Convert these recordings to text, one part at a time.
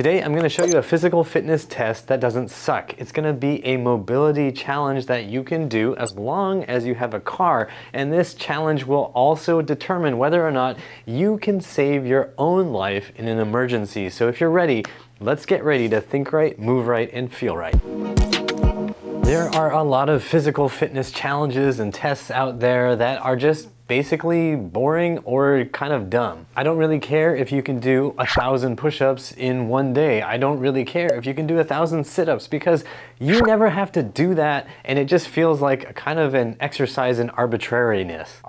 Today, I'm gonna show you a physical fitness test that doesn't suck. It's gonna be a mobility challenge that you can do as long as you have a car. And this challenge will also determine whether or not you can save your own life in an emergency. So if you're ready, let's get ready to think right, move right, and feel right. There are a lot of physical fitness challenges and tests out there that are just basically boring or kind of dumb. I don't really care if you can do 1,000 push-ups in one day. I don't really care if you can do 1,000 sit-ups, because you never have to do that, and it just feels like a kind of an exercise in arbitrariness.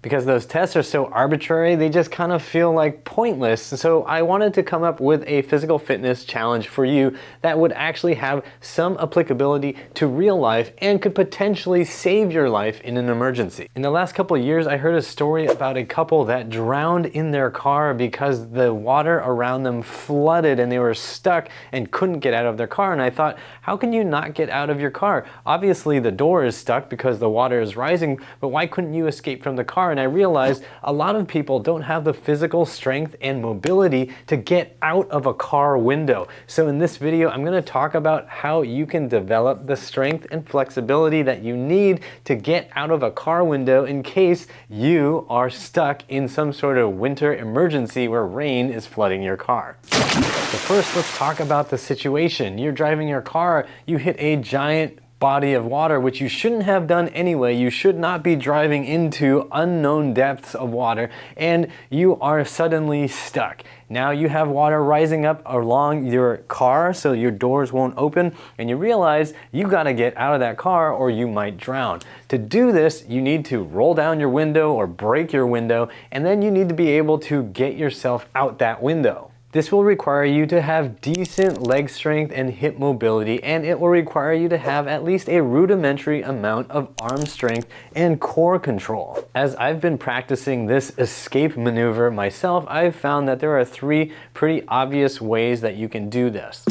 Because those tests are so arbitrary, they just kind of feel like pointless. So I wanted to come up with a physical fitness challenge for you that would actually have some applicability to real life and could potentially save your life in an emergency. In the last couple of years, I heard a story about a couple that drowned in their car because the water around them flooded and they were stuck and couldn't get out of their car. And I thought, how can you not get out of your car? Obviously the door is stuck because the water is rising, but why couldn't you escape from the car? And I realized a lot of people don't have the physical strength and mobility to get out of a car window. So in this video, I'm going to talk about how you can develop the strength and flexibility that you need to get out of a car window in case you are stuck in some sort of winter emergency where rain is flooding your car. So first, let's talk about the situation. You're driving your car, you hit a giant body of water, which you shouldn't have done anyway. You should not be driving into unknown depths of water, and you are suddenly stuck. Now you have water rising up along your car so your doors won't open, and you realize you gotta get out of that car or you might drown. To do this, you need to roll down your window or break your window, and then you need to be able to get yourself out that window. This will require you to have decent leg strength and hip mobility, and it will require you to have at least a rudimentary amount of arm strength and core control. As I've been practicing this escape maneuver myself, I've found that there are 3 pretty obvious ways that you can do this.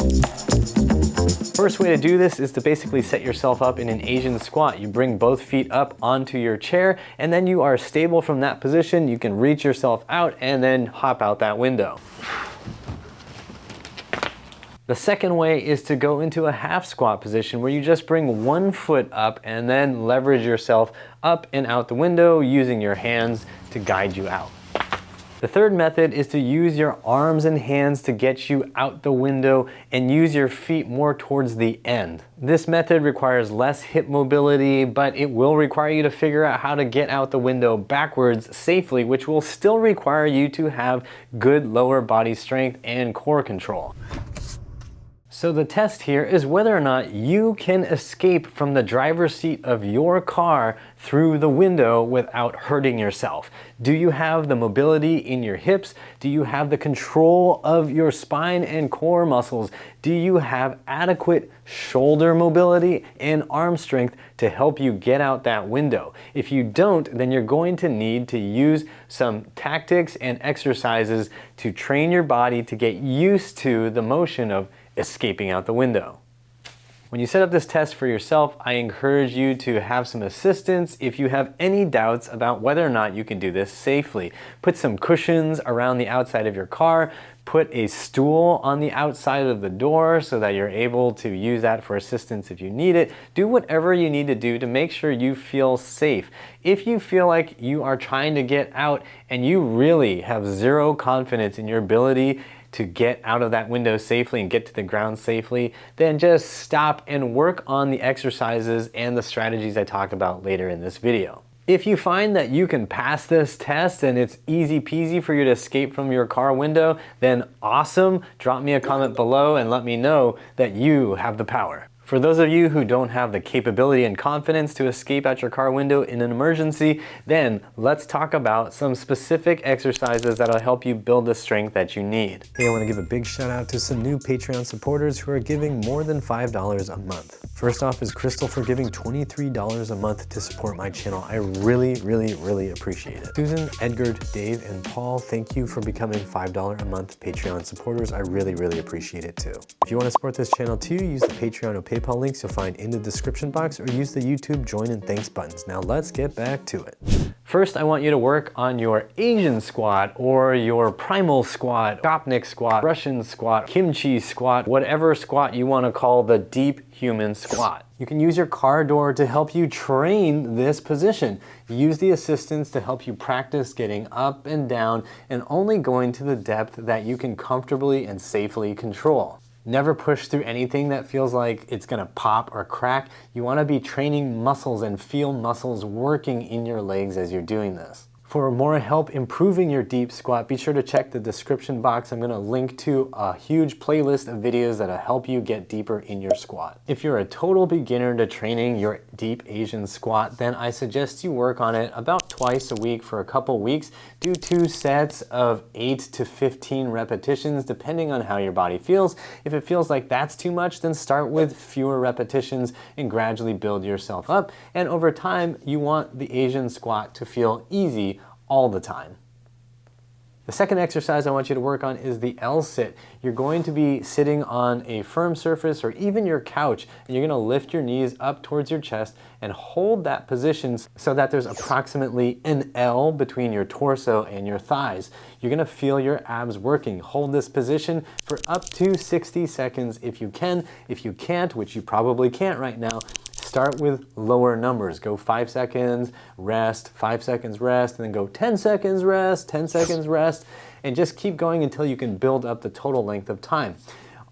First way to do this is to basically set yourself up in an Asian squat. You bring both feet up onto your chair, and then you are stable from that position. You can reach yourself out and then hop out that window. The second way is to go into a half squat position where you just bring one foot up and then leverage yourself up and out the window using your hands to guide you out. The third method is to use your arms and hands to get you out the window and use your feet more towards the end. This method requires less hip mobility, but it will require you to figure out how to get out the window backwards safely, which will still require you to have good lower body strength and core control. So the test here is whether or not you can escape from the driver's seat of your car through the window without hurting yourself. Do you have the mobility in your hips? Do you have the control of your spine and core muscles? Do you have adequate shoulder mobility and arm strength to help you get out that window? If you don't, then you're going to need to use some tactics and exercises to train your body to get used to the motion of escaping out the window. When you set up this test for yourself, I encourage you to have some assistance if you have any doubts about whether or not you can do this safely. Put some cushions around the outside of your car, put a stool on the outside of the door so that you're able to use that for assistance if you need it. Do whatever you need to do to make sure you feel safe. If you feel like you are trying to get out and you really have zero confidence in your ability to get out of that window safely and get to the ground safely, then just stop and work on the exercises and the strategies I talk about later in this video. If you find that you can pass this test and it's easy peasy for you to escape from your car window, then awesome. Drop me a comment below and let me know that you have the power. For those of you who don't have the capability and confidence to escape out your car window in an emergency, then let's talk about some specific exercises that'll help you build the strength that you need. Hey, I want to give a big shout out to some new Patreon supporters who are giving more than $5 a month. First off is Crystal for giving $23 a month to support my channel. I really appreciate it. Susan, Edgar, Dave, and Paul, thank you for becoming $5 a month Patreon supporters. I really appreciate it too. If you want to support this channel too, use the Patreon PayPal links you'll find in the description box, or use the YouTube join and thanks buttons. Now let's get back to it. First, I want you to work on your Asian squat, or your primal squat, Gopnik squat, Russian squat, kimchi squat, whatever squat you want to call the deep human squat. You can use your car door to help you train this position. Use the assistants to help you practice getting up and down and only going to the depth that you can comfortably and safely control. Never push through anything that feels like it's gonna pop or crack. You wanna be training muscles and feel muscles working in your legs as you're doing this. For more help improving your deep squat, be sure to check the description box. I'm gonna link to a huge playlist of videos that'll help you get deeper in your squat. If you're a total beginner to training your deep Asian squat, then I suggest you work on it about twice a week for a couple weeks. Do 2 sets of 8 to 15 repetitions, depending on how your body feels. If it feels like that's too much, then start with fewer repetitions and gradually build yourself up. And over time, you want the Asian squat to feel easy all the time. The second exercise I want you to work on is the L-sit. You're going to be sitting on a firm surface or even your couch, and you're gonna lift your knees up towards your chest and hold that position so that there's approximately an L between your torso and your thighs. You're gonna feel your abs working. Hold this position for up to 60 seconds if you can. If you can't, which you probably can't right now, start with lower numbers. Go 5 seconds, rest, 5 seconds, rest, and then go 10 seconds, rest, 10 seconds, rest, and just keep going until you can build up the total length of time.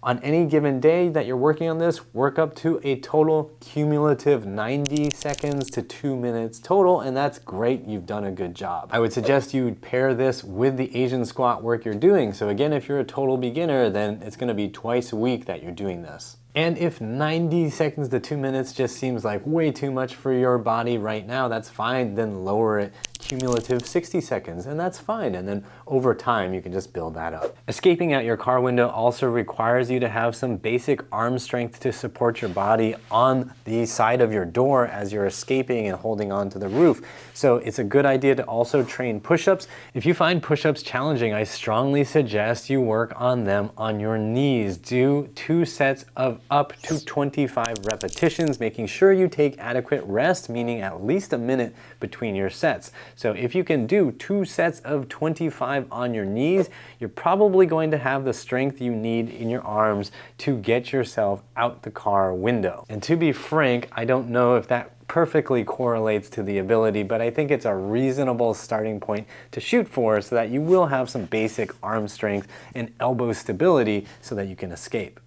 On any given day that you're working on this, work up to a total cumulative 90 seconds to 2 minutes total, and that's great. You've done a good job. I would suggest you pair this with the Asian squat work you're doing. So again, if you're a total beginner, then it's gonna be twice a week that you're doing this. And if 90 seconds to 2 minutes just seems like way too much for your body right now, that's fine. Then lower it cumulative 60 seconds, and that's fine. And then over time, you can just build that up. Escaping out your car window also requires you to have some basic arm strength to support your body on the side of your door as you're escaping and holding on to the roof. So it's a good idea to also train push-ups. If you find push-ups challenging, I strongly suggest you work on them on your knees. Do 2 sets of up to 25 repetitions, making sure you take adequate rest, meaning at least a minute between your sets. So if you can do 2 sets of 25 on your knees, you're probably going to have the strength you need in your arms to get yourself out the car window. And to be frank, I don't know if that perfectly correlates to the ability, but I think it's a reasonable starting point to shoot for so that you will have some basic arm strength and elbow stability so that you can escape.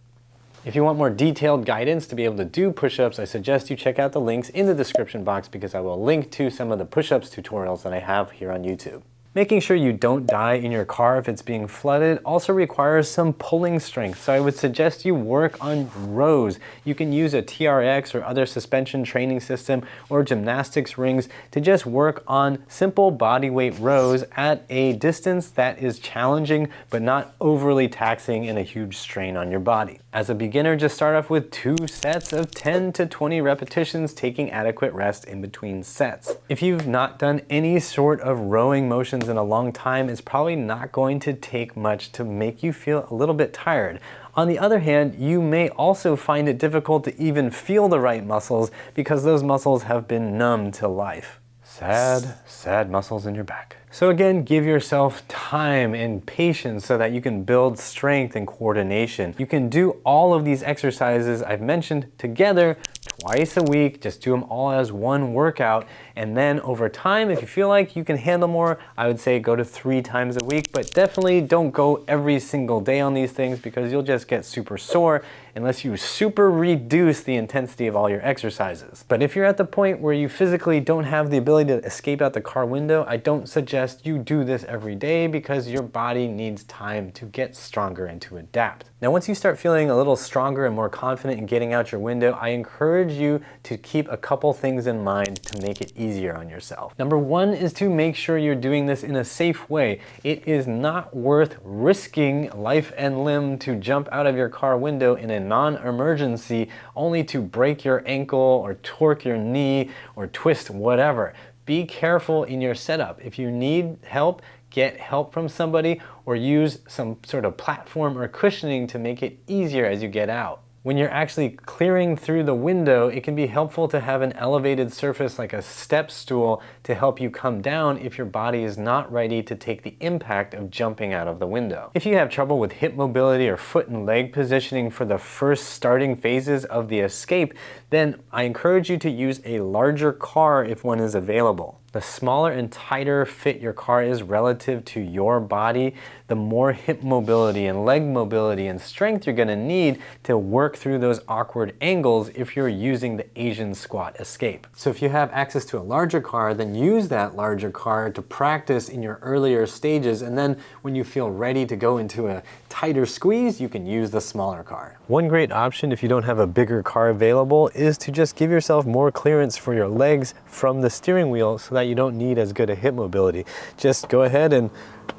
If you want more detailed guidance to be able to do push-ups, I suggest you check out the links in the description box because I will link to some of the push-ups tutorials that I have here on YouTube. Making sure you don't die in your car if it's being flooded also requires some pulling strength, so I would suggest you work on rows. You can use a TRX or other suspension training system or gymnastics rings to just work on simple body weight rows at a distance that is challenging but not overly taxing and a huge strain on your body. As a beginner, just start off with 2 sets of 10 to 20 repetitions, taking adequate rest in between sets. If you've not done any sort of rowing motions in a long time, it's probably not going to take much to make you feel a little bit tired. On the other hand, you may also find it difficult to even feel the right muscles because those muscles have been numb to life. Sad, sad muscles in your back. So again, give yourself time and patience so that you can build strength and coordination. You can do all of these exercises I've mentioned together twice a week. Just do them all as one workout. And then over time, if you feel like you can handle more, I would say go to 3 times a week, but definitely don't go every single day on these things because you'll just get super sore unless you super reduce the intensity of all your exercises. But if you're at the point where you physically don't have the ability to escape out the car window, I don't suggest you do this every day because your body needs time to get stronger and to adapt. Now, once you start feeling a little stronger and more confident in getting out your window, I encourage you to keep a couple things in mind to make it easier on yourself. Number 1 is to make sure you're doing this in a safe way. It is not worth risking life and limb to jump out of your car window in a non-emergency only to break your ankle or torque your knee or twist whatever. Be careful in your setup. If you need help, get help from somebody or use some sort of platform or cushioning to make it easier as you get out. When you're actually clearing through the window, it can be helpful to have an elevated surface like a step stool to help you come down if your body is not ready to take the impact of jumping out of the window. If you have trouble with hip mobility or foot and leg positioning for the first starting phases of the escape, then I encourage you to use a larger car if one is available. The smaller and tighter fit your car is relative to your body, the more hip mobility and leg mobility and strength you're going to need to work through those awkward angles if you're using the Asian squat escape. So if you have access to a larger car, then use that larger car to practice in your earlier stages, and then when you feel ready to go into a tighter squeeze, you can use the smaller car. One great option if you don't have a bigger car available is to just give yourself more clearance for your legs from the steering wheel so that you don't need as good a hip mobility. Just go ahead and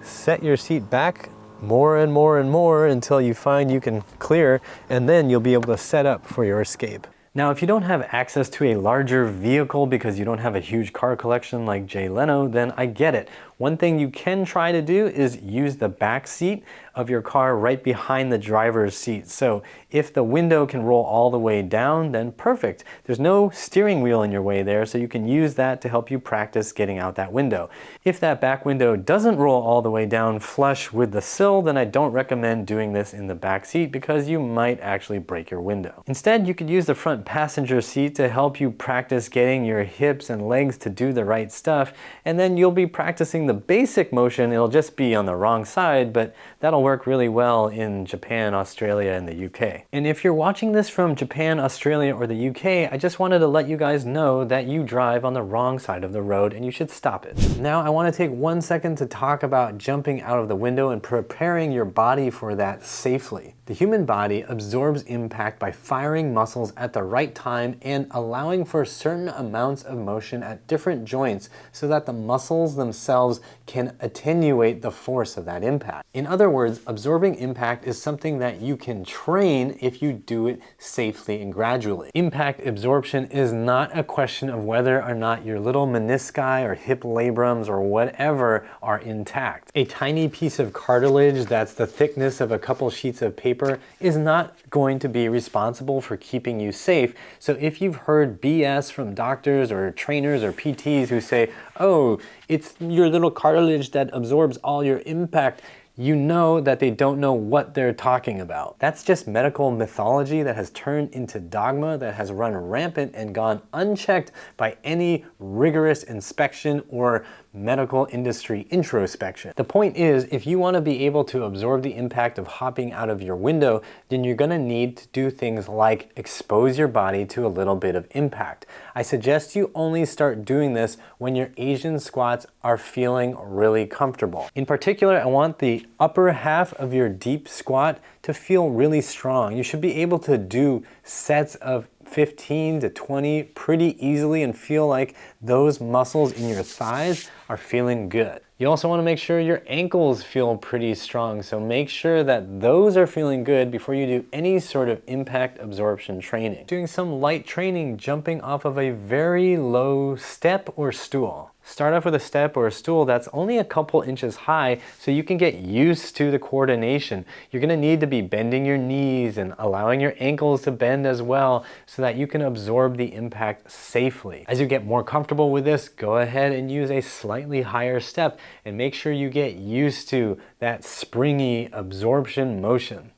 set your seat back more and more and more until you find you can clear, and then you'll be able to set up for your escape. Now, if you don't have access to a larger vehicle because you don't have a huge car collection like Jay Leno, then I get it. One thing you can try to do is use the back seat of your car right behind the driver's seat. So if the window can roll all the way down, then perfect. There's no steering wheel in your way there, so you can use that to help you practice getting out that window. If that back window doesn't roll all the way down flush with the sill, then I don't recommend doing this in the back seat because you might actually break your window. Instead, you could use the front passenger seat to help you practice getting your hips and legs to do the right stuff, and then you'll be practicing the basic motion. It'll just be on the wrong side, but that'll work really well in Japan, Australia, and the UK. And if you're watching this from Japan, Australia, or the UK, I just wanted to let you guys know that you drive on the wrong side of the road and you should stop it. Now I want to take 1 second to talk about jumping out of the window and preparing your body for that safely. The human body absorbs impact by firing muscles at the right time and allowing for certain amounts of motion at different joints so that the muscles themselves can attenuate the force of that impact. In other words, absorbing impact is something that you can train if you do it safely and gradually. Impact absorption is not a question of whether or not your little menisci or hip labrums or whatever are intact. A tiny piece of cartilage that's the thickness of a couple sheets of paper is not going to be responsible for keeping you safe. So if you've heard BS from doctors or trainers or PTs who say, oh, it's your little cartilage that absorbs all your impact, you know that they don't know what they're talking about. That's just medical mythology that has turned into dogma that has run rampant and gone unchecked by any rigorous inspection or medical industry introspection. The point is, if you want to be able to absorb the impact of hopping out of your window, then you're going to need to do things like expose your body to a little bit of impact. I suggest you only start doing this when your Asian squats are feeling really comfortable. In particular, I want the upper half of your deep squat to feel really strong. You should be able to do sets of 15 to 20 pretty easily and feel like those muscles in your thighs are feeling good. You also want to make sure your ankles feel pretty strong, so make sure that those are feeling good before you do any sort of impact absorption training. Doing some light training jumping off of a very low step or stool. Start off with a step or a stool that's only a couple inches high so you can get used to the coordination. You're going to need to be bending your knees and allowing your ankles to bend as well so that you can absorb the impact safely. As you get more comfortable with this, go ahead and use a slightly higher step and make sure you get used to that springy absorption motion.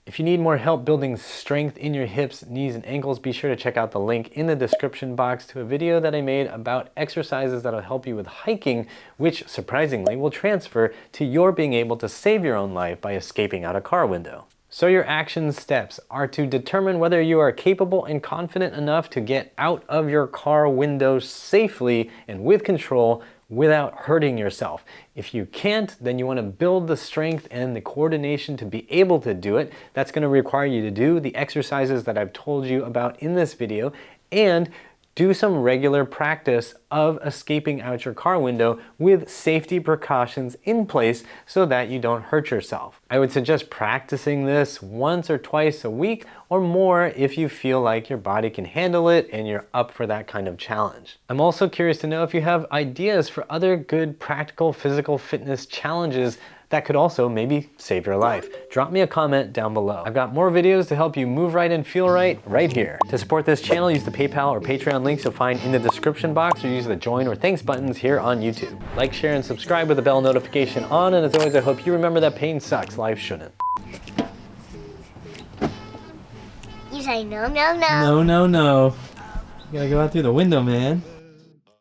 If you need more help building strength in your hips, knees, and ankles, be sure to check out the link in the description box to a video that I made about exercises that'll help you with hiking, which surprisingly will transfer to your being able to save your own life by escaping out a car window. So your action steps are to determine whether you are capable and confident enough to get out of your car window safely and with control without hurting yourself. If you can't, then you want to build the strength and the coordination to be able to do it. That's going to require you to do the exercises that I've told you about in this video and do some regular practice of escaping out your car window with safety precautions in place so that you don't hurt yourself. I would suggest practicing this once or twice a week or more if you feel like your body can handle it and you're up for that kind of challenge. I'm also curious to know if you have ideas for other good practical physical fitness challenges that could also maybe save your life. Drop me a comment down below. I've got more videos to help you move right and feel right here. To support this channel, use the PayPal or Patreon links you'll find in the description box, or use the join or thanks buttons here on YouTube. Like, share, and subscribe with the bell notification on, and as always, I hope you remember that pain sucks, life shouldn't. You say no, no, no. No, no, no. You gotta go out through the window, man.